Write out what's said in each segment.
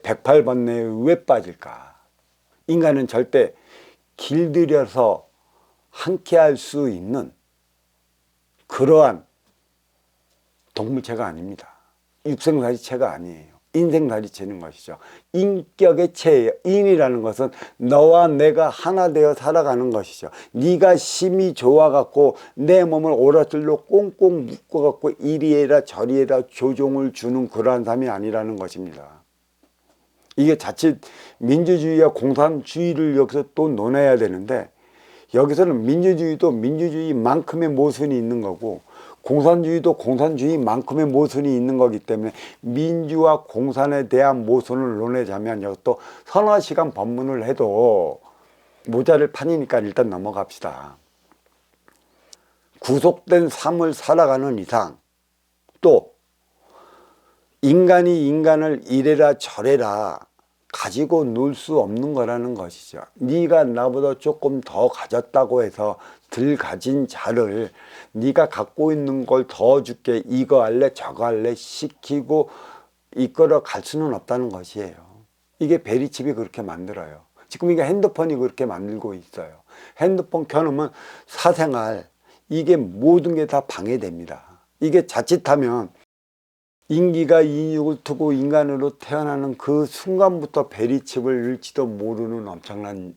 108번뇌에 왜 빠질까? 인간은 절대 길들여서 함께할 수 있는 그러한 동물체가 아닙니다. 육생사지체가 아니에요. 인생사지체는 것이죠. 인격의 체예요. 인이라는 것은 너와 내가 하나 되어 살아가는 것이죠. 네가 힘이 좋아갖고 내 몸을 오라틀로 꽁꽁 묶어갖고 이리해라 저리해라 조종을 주는 그러한 삶이 아니라는 것입니다. 이게 자칫 민주주의와 공산주의를 여기서 또 논해야 되는데, 여기서는 민주주의도 민주주의만큼의 모순이 있는 거고 공산주의도 공산주의만큼의 모순이 있는 거기 때문에 민주와 공산에 대한 모순을 논하자면 이것도 서너 시간 법문을 해도 모자를 판이니까 일단 넘어갑시다. 구속된 삶을 살아가는 이상, 또 인간이 인간을 이래라 저래라 가지고 놀 수 없는 거라는 것이죠. 네가 나보다 조금 더 가졌다고 해서 덜 가진 자를 네가 갖고 있는 걸 더 줄게, 이거 할래 저거 할래 시키고 이끌어 갈 수는 없다는 것이에요. 이게 베리칩이 그렇게 만들어요. 지금 이게 핸드폰이 그렇게 만들고 있어요. 핸드폰 켜놓으면 사생활, 이게 모든 게 다 방해됩니다. 이게 자칫하면 인기가 인육을 두고 인간으로 태어나는 그 순간부터 베리칩을 잃지도 모르는 엄청난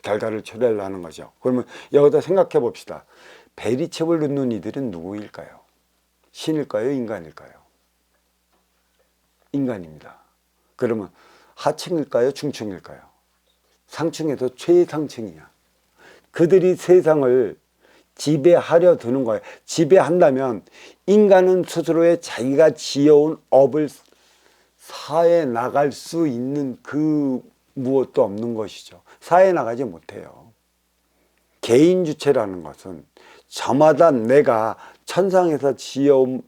결과를 초래하는 거죠. 그러면 여기다 생각해 봅시다. 베리칩을 넣는 이들은 누구일까요? 신일까요? 인간일까요? 인간입니다. 그러면 하층일까요? 중층일까요? 상층에서 최상층이야. 그들이 세상을 지배하려 드는 거예요. 지배한다면 인간은 스스로의 자기가 지어온 업을 사해 나갈 수 있는 그 무엇도 없는 것이죠. 사해 나가지 못해요. 개인 주체라는 것은 저마다 내가 천상에서 지어온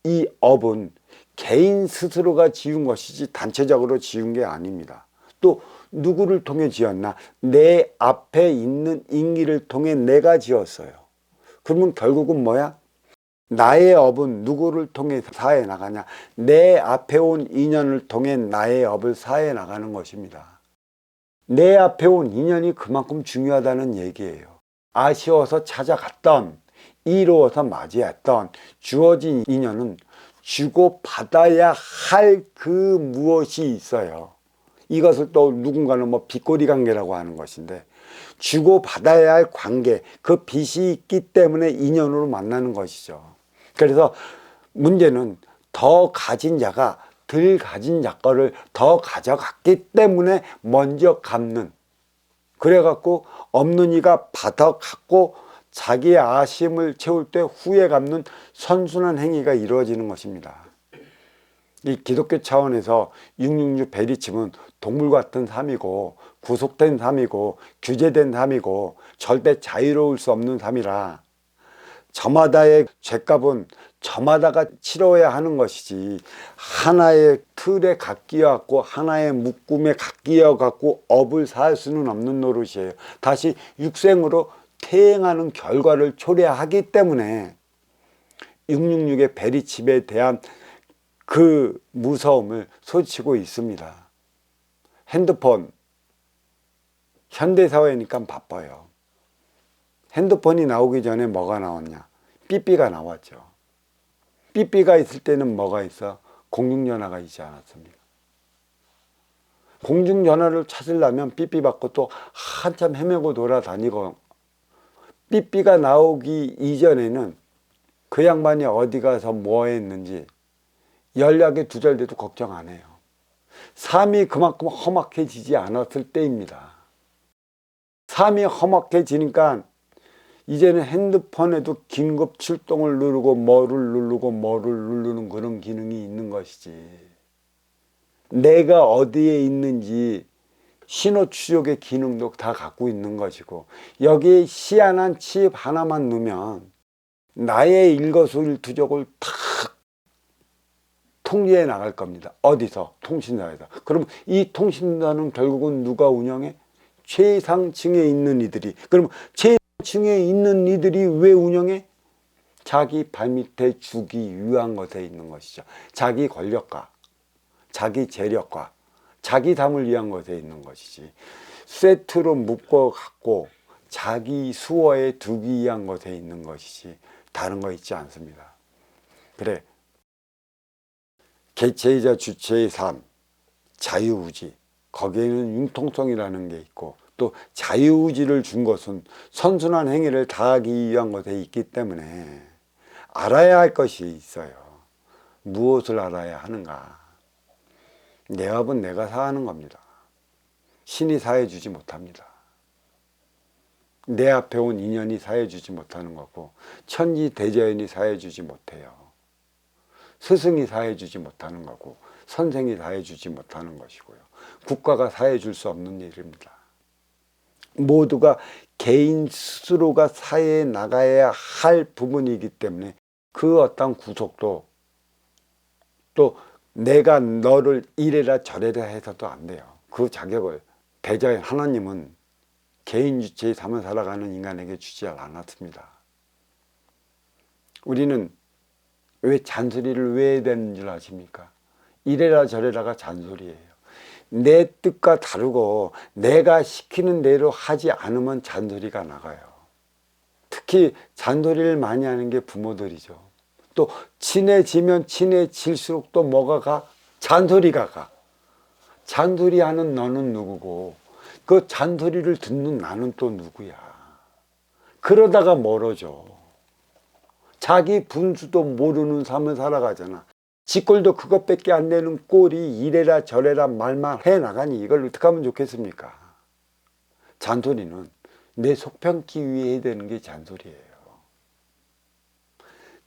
이 업은 개인 스스로가 지은 것이지 단체적으로 지은 게 아닙니다. 또 누구를 통해 지었나? 내 앞에 있는 인기를 통해 내가 지었어요. 그러면 결국은 뭐야? 나의 업은 누구를 통해 사해 나가냐? 내 앞에 온 인연을 통해 나의 업을 사해 나가는 것입니다. 내 앞에 온 인연이 그만큼 중요하다는 얘기예요. 아쉬워서 찾아갔던, 이로워서 맞이했던 주어진 인연은 주고 받아야 할 그 무엇이 있어요. 이것을 또 누군가는 뭐 빚꼬리 관계라고 하는 것인데, 주고 받아야 할 관계, 그 빚이 있기 때문에 인연으로 만나는 것이죠. 그래서 문제는 더 가진 자가 덜 가진 자 거를 더 가져갔기 때문에 먼저 갚는, 그래갖고 없는 이가 받아 갖고 자기의 아쉬움을 채울 때 후에 갚는 선순환 행위가 이루어지는 것입니다. 이 기독교 차원에서 666 베리칩은 동물 같은 삶이고 구속된 삶이고 규제된 삶이고 절대 자유로울 수 없는 삶이라 저마다의 죄값은 저마다가 치러야 하는 것이지, 하나의 틀에 갓끼어 갖고 하나의 묶음에 갓끼어 갖고 업을 살 수는 없는 노릇이에요. 다시 육생으로 태행하는 결과를 초래하기 때문에 666의 베리칩에 대한 그 무서움을 소치고 있습니다. 핸드폰, 현대사회니까 바빠요. 핸드폰이 나오기 전에 뭐가 나왔냐? 삐삐가 나왔죠. 삐삐가 있을 때는 뭐가 있어? 공중전화가 있지 않았습니까? 공중전화를 찾으려면 삐삐 받고 또 한참 헤매고 돌아다니고, 삐삐가 나오기 이전에는 그 양반이 어디 가서 뭐 했는지 연락이 두절돼도 걱정 안 해요. 삶이 그만큼 험악해지지 않았을 때입니다. 삶이 험악해지니까 이제는 핸드폰에도 긴급 출동을 누르고 뭐를 누르는 그런 기능이 있는 것이지, 내가 어디에 있는지 신호 추적의 기능도 다 갖고 있는 것이고, 여기에 희한한 칩 하나만 넣으면 나의 일거수일투족을 탁 통제해 나갈 겁니다. 어디서? 통신사에서. 그럼 이 통신사는 결국은 누가 운영해? 최상층에 있는 이들이. 그럼 최상층에 있는 이들이 왜 운영해? 자기 발밑에 주기 위한 것에 있는 것이죠. 자기 권력과 자기 재력과 자기 삶을 위한 것에 있는 것이지 세트로 묶어 갖고 자기 수호에 두기 위한 것에 있는 것이지 다른 거 있지 않습니다. 그래, 개체이자 주체의 삶, 자유의지, 거기에는 융통성이라는 게 있고 또 자유의지를 준 것은 선순환 행위를 다하기 위한 것에 있기 때문에 알아야 할 것이 있어요. 무엇을 알아야 하는가? 내 업은 내가 사하는 겁니다. 신이 사해주지 못합니다. 내 앞에 온 인연이 사해주지 못하는 거고 천지 대자연이 사해주지 못해요. 스승이 사해주지 못하는 거고 선생이 사해주지 못하는 것이고요. 국가가 사해줄 수 없는 일입니다. 모두가 개인 스스로가 사해에 나가야 할 부분이기 때문에 그 어떤 구속도 또 내가 너를 이래라 저래라 해서도 안 돼요. 그 자격을 대자연 하나님은 개인 주체의 삶을 살아가는 인간에게 주지 않았습니다. 우리는 왜 잔소리를 왜 해야 되는 줄 아십니까? 이래라 저래라가 잔소리예요. 내 뜻과 다르고 내가 시키는 대로 하지 않으면 잔소리가 나가요. 특히 잔소리를 많이 하는 게 부모들이죠. 또 친해지면 친해질수록 또 뭐가 가? 잔소리가 가. 잔소리하는 너는 누구고 그 잔소리를 듣는 나는 또 누구야. 그러다가 멀어져. 자기 분수도 모르는 삶을 살아가잖아. 지꼴도 그것밖에 안 되는 꼴이 이래라 저래라 말만 해나가니 이걸 어떻게 하면 좋겠습니까? 잔소리는 내 속 편기 위해 해야 되는 게 잔소리예요.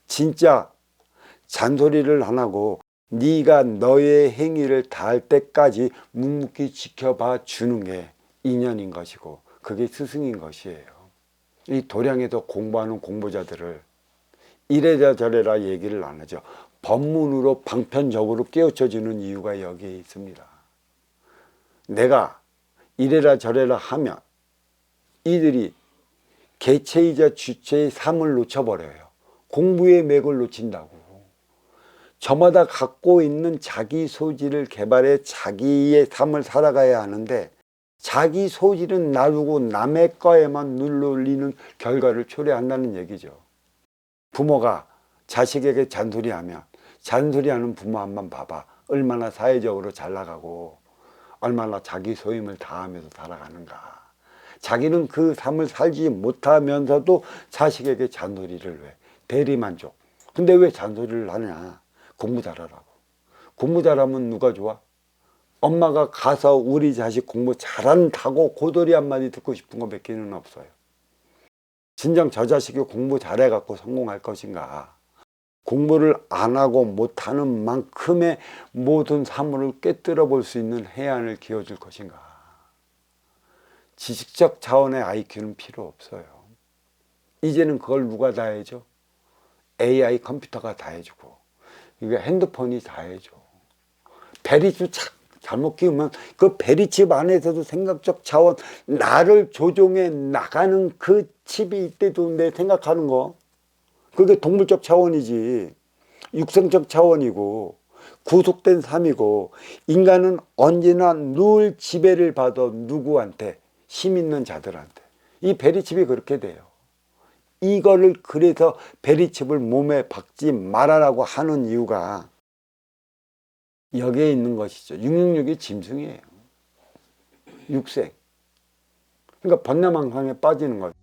진짜 잔소리를 안 하고 네가 너의 행위를 다할 때까지 묵묵히 지켜봐 주는 게 인연인 것이고 그게 스승인 것이에요. 이 도량에서 공부하는 공부자들을 이래라 저래라 얘기를 안 하죠. 법문으로 방편적으로 깨우쳐주는 이유가 여기에 있습니다. 내가 이래라 저래라 하면 이들이 개체이자 주체의 삶을 놓쳐버려요. 공부의 맥을 놓친다고. 저마다 갖고 있는 자기 소질을 개발해 자기의 삶을 살아가야 하는데 자기 소질은 놔두고 남의 거에만 눌리는 결과를 초래한다는 얘기죠. 부모가 자식에게 잔소리하면 잔소리하는 부모 한번 봐봐. 얼마나 사회적으로 잘 나가고 얼마나 자기 소임을 다하면서 살아가는가. 자기는 그 삶을 살지 못하면서도 자식에게 잔소리를 왜? 대리만족. 근데 왜 잔소리를 하냐? 공부 잘하라고. 공부 잘하면 누가 좋아? 엄마가 가서 우리 자식 공부 잘한다고 고소리 한마디 듣고 싶은 것밖에는 없어요. 진정 저 자식이 공부 잘해갖고 성공할 것인가? 공부를 안 하고 못하는 만큼의 모든 사물을 꿰뚫어 볼 수 있는 해안을 기어줄 것인가? 지식적 차원의 IQ는 필요 없어요. 이제는 그걸 누가 다 해줘? AI 컴퓨터가 다 해주고 이게 핸드폰이 다 해줘. 베리칩 잘못 끼우면 그 베리칩 안에서도 생각적 차원 나를 조종해 나가는 그 칩이 있대도 내 생각하는 거 그게 동물적 차원이지 육성적 차원이고 구속된 삶이고 인간은 언제나 늘 지배를 받아 누구한테? 힘 있는 자들한테. 이 베리칩이 그렇게 돼요. 이거를 그래서 베리칩을 몸에 박지 말아라고 하는 이유가 여기에 있는 것이죠. 666이 짐승이에요. 육생. 그러니까 번뇌망상에 빠지는 거죠.